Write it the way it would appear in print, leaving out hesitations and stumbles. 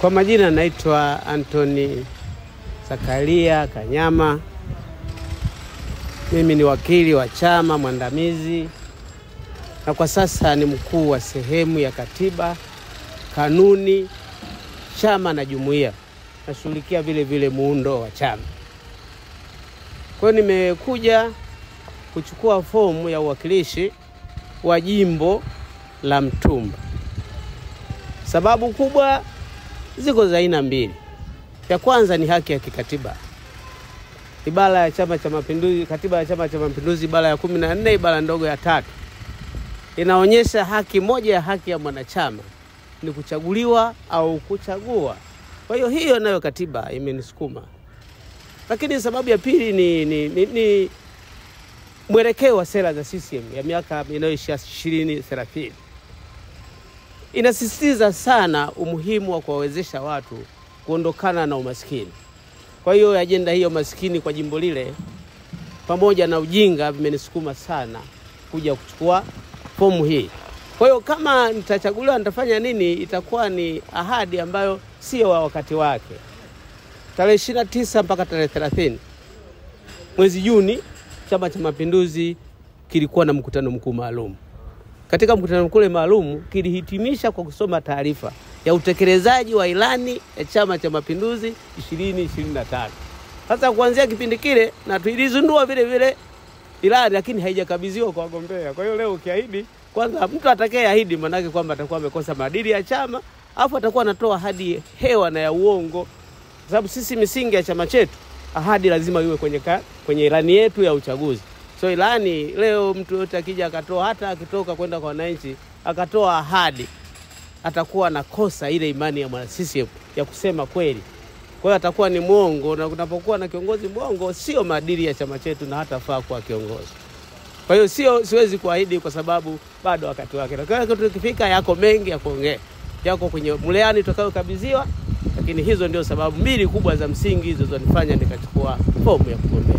Kwa majina naitwa Anthony Zakaria Kanyama. Mimi ni wakili wa chama mwandamizi na kwa sasa ni mkuu wa sehemu ya katiba, kanuni, chama na jumuiya. Nashughulikia vile vile muundo wa chama. Kwa hiyo nimekuja kuchukua fomu ya uwakilishi wa jimbo la Mtumba. Sababu kubwa ziko za aina mbili. Ya kwanza ni haki ya kikatiba. Ibara ya Chama cha Mapinduzi, katiba ya Chama cha Mapinduzi ibara ya 14 ibara ndogo ya 3 inaonyesha haki moja ya haki ya mwanachama ni kuchaguliwa au kuchagua. Kwa hiyo hiyo nayo katiba imenisukuma. Lakini sababu ya pili ni mwelekeo wa sera za CCM ya miaka inayoishia 2030. Inasisitiza sana umuhimu wa kuwawezesha watu kuondokana na umaskini. Kwa hiyo ajenda hiyo maskini kwa jimbo lile pamoja na ujinga vimenisukuma sana kuja kuchukua fomu hii. Kwa hiyo kama nitachaguliwa nitafanya nini, itakuwa ni ahadi ambayo sio wa wakati wake. Tarehe 29 mpaka tarehe 30 mwezi Juni Chama cha Mapinduzi kilikuwa na mkutano mkuu maalum. Katika mkutano mkuu maalum kilihitimisha kwa kusoma taarifa ya utekelezaji wa ilani ya Chama cha Mapinduzi 2025. Sasa kuanzia kipindi kile na tulizindua vile vile ilani, lakini haijakabidhiwa kwa wagombea. Kwa hiyo leo ukiahidi, kwanza mtu atakayeahidi maana yake kwamba atakuwa amekosa maadili ya chama, afu atakuwa anatoa ahadi hewa na ya uongo. Sababu sisi misingi ya chama chetu, ahadi lazima iwe kwenye ilani yetu ya uchaguzi. So ilani leo mtu yote akija akatoa, hata akitoka kwenda kwa wananchi akatoa ahadi, atakuwa nakosa ile imani ya mwana CCM ya kusema kweli. Kwa hiyo atakuwa ni muongo, na kunapokuwa na kiongozi muongo sio maadili ya chama chetu na hatafaa kuwa kiongozi. Kwa hiyo siwezi kuahidi kwa sababu bado wakati wake. Kwa hiyo tukifika yako mengi ya kuongea. Yako kwenye mleani tutakayokabidhiwa, lakini hizo ndio sababu mbili kubwa za msingi zilizonifanya nikachukua fomu ya kugombea.